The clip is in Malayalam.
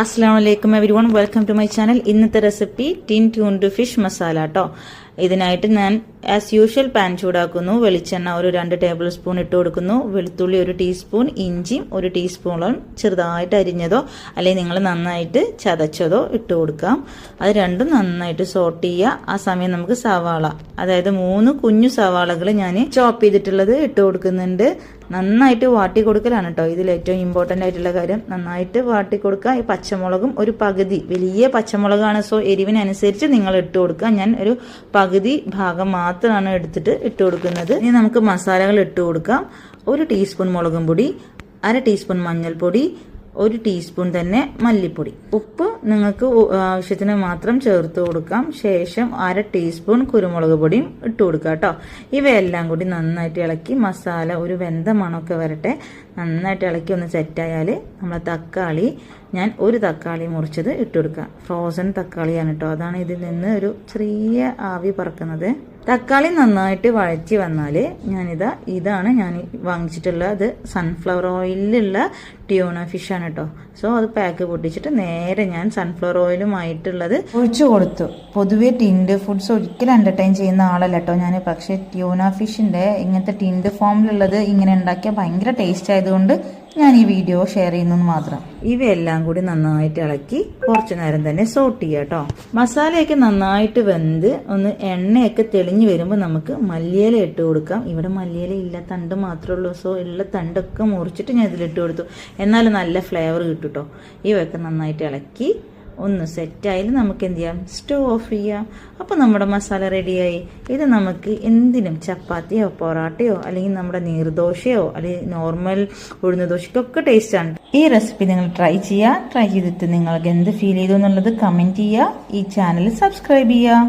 Assalamualaikum everyone, welcome to my channel. ഇന്നത്തെ recipe tin tuned fish masala കേട്ടോ. ഇതിനായിട്ട് ഞാൻ ആസ് യൂഷ്വൽ പാൻ ചൂടാക്കുന്നു. വെളിച്ചെണ്ണ ഒരു 2 ടേബിൾ സ്പൂൺ ഇട്ട് കൊടുക്കുന്നു. വെളുത്തുള്ളി 1 ടീസ്പൂൺ, ഇഞ്ചിയും 1 ടീസ്പൂണോളം ചെറുതായിട്ട് അരിഞ്ഞതോ അല്ലെങ്കിൽ നിങ്ങൾ നന്നായിട്ട് ചതച്ചതോ ഇട്ട് കൊടുക്കാം. അത് രണ്ടും നന്നായിട്ട് സോട്ട് ചെയ്യുക. ആ സമയം നമുക്ക് സവാള, അതായത് 3 കുഞ്ഞു സവാളകൾ ഞാൻ ചോപ്പ് ചെയ്തിട്ടുള്ളത് ഇട്ട് കൊടുക്കുന്നുണ്ട്. നന്നായിട്ട് വാട്ടി കൊടുക്കലാണ് കേട്ടോ ഇതിൽ ഏറ്റവും ഇമ്പോർട്ടൻ്റ് ആയിട്ടുള്ള കാര്യം. നന്നായിട്ട് വാട്ടി കൊടുക്കുക. ഈ പച്ചമുളകും ഒരു പകുതി, വലിയ പച്ചമുളകാണ്, സോ എരിവിനനുസരിച്ച് നിങ്ങൾ ഇട്ട് കൊടുക്കുക. ഞാൻ ഒരു പകുതി ഭാഗം മാത്രമാണ് എടുത്തിട്ട് ഇട്ട് കൊടുക്കുന്നത്. ഇനി നമുക്ക് മസാലകൾ ഇട്ട് കൊടുക്കാം. 1 ടീസ്പൂൺ മുളകും പൊടി, 1/2 ടീസ്പൂൺ മഞ്ഞൾപ്പൊടി, 1 ടീസ്പൂൺ തന്നെ മല്ലിപ്പൊടി. ഉപ്പ് നിങ്ങൾക്ക് ആവശ്യത്തിന് മാത്രം ചേർത്ത് കൊടുക്കാം. ശേഷം 1/2 ടീസ്പൂൺ കുരുമുളക് പൊടിയും ഇട്ട് കൊടുക്കുക കേട്ടോ. ഇവയെല്ലാം കൂടി നന്നായിട്ട് ഇളക്കി മസാല ഒരു വെന്ത മണമൊക്കെ വരട്ടെ. നന്നായിട്ട് ഇളക്കി ഒന്ന് സെറ്റായാൽ നമ്മളെ തക്കാളി, ഞാൻ 1 തക്കാളി മുറിച്ചത് ഇട്ട് കൊടുക്കുക. ഫ്രോസൺ തക്കാളിയാണ് കേട്ടോ, അതാണ് ഇതിൽ നിന്ന് ഒരു ചെറിയ ആവി പറക്കുന്നത്. തക്കാളി നന്നായിട്ട് വഴറ്റി വന്നാൽ ഇതാണ് ഞാൻ വാങ്ങിച്ചിട്ടുള്ളത്. സൺഫ്ലവർ ഓയിലുള്ള ട്യൂണ ഫിഷാണ് കേട്ടോ. സോ അത് പാക്ക് പൊട്ടിച്ചിട്ട് നേരെ ഞാൻ സൺഫ്ലവർ ഓയിലുമായിട്ടുള്ളത് ഒഴിച്ചു കൊടുത്തു. പൊതുവേ ടിൻഡ് ഫുഡ്സ് ഒരിക്കലും എൻ്റർടൈൻ ചെയ്യുന്ന ആളല്ല കേട്ടോ ഞാൻ. പക്ഷേ ട്യൂണ ഫിഷിൻ്റെ ഇങ്ങനത്തെ ടിൻഡ് ഫോമിലുള്ളത് ഇങ്ങനെ ഉണ്ടാക്കിയാൽ ഭയങ്കര ടേസ്റ്റ് ആയതുകൊണ്ട് ഞാൻ ഈ വീഡിയോ ഷെയർ ചെയ്യുന്നത് മാത്രം. ഇവയെല്ലാം കൂടി നന്നായിട്ട് ഇളക്കി കുറച്ചു നേരം തന്നെ സോട്ട് ചെയ്യുക കേട്ടോ. മസാലയൊക്കെ നന്നായിട്ട് വെന്ത് ഒന്ന് എണ്ണയൊക്കെ തെളിഞ്ഞു വരുമ്പോൾ നമുക്ക് മല്ലിയില ഇട്ട് കൊടുക്കാം. ഇവിടെ മല്ലിയില ഇല്ല, തണ്ട് മാത്രമേ ഉള്ളൂ. സോ ഉള്ള തണ്ടൊക്കെ മുറിച്ചിട്ട് ഞാൻ ഇതിലിട്ട് കൊടുത്തു. എന്നാലും നല്ല ഫ്ലേവർ കിട്ടും കേട്ടോ. ഇവയൊക്കെ നന്നായിട്ട് ഇളക്കി ഒന്ന് സെറ്റായാലും നമുക്ക് എന്ത് ചെയ്യാം, സ്റ്റവ് ഓഫ് ചെയ്യാം. അപ്പോൾ നമ്മുടെ മസാല റെഡിയായി. ഇത് നമുക്ക് എന്തിനും ചപ്പാത്തിയോ പൊറാട്ടയോ അല്ലെങ്കിൽ നമ്മുടെ നീർദോശയോ അല്ലെങ്കിൽ നോർമൽ ഉഴുന്ന ദോശയ്ക്കൊക്കെ ടേസ്റ്റാണ്. ഈ റെസിപ്പി നിങ്ങൾ ട്രൈ ചെയ്യുക. ട്രൈ ചെയ്തിട്ട് നിങ്ങൾക്ക് എന്ത് ഫീൽ ചെയ്തു എന്നുള്ളത് കമൻറ്റ് ചെയ്യുക. ഈ ചാനൽ സബ്സ്ക്രൈബ് ചെയ്യുക.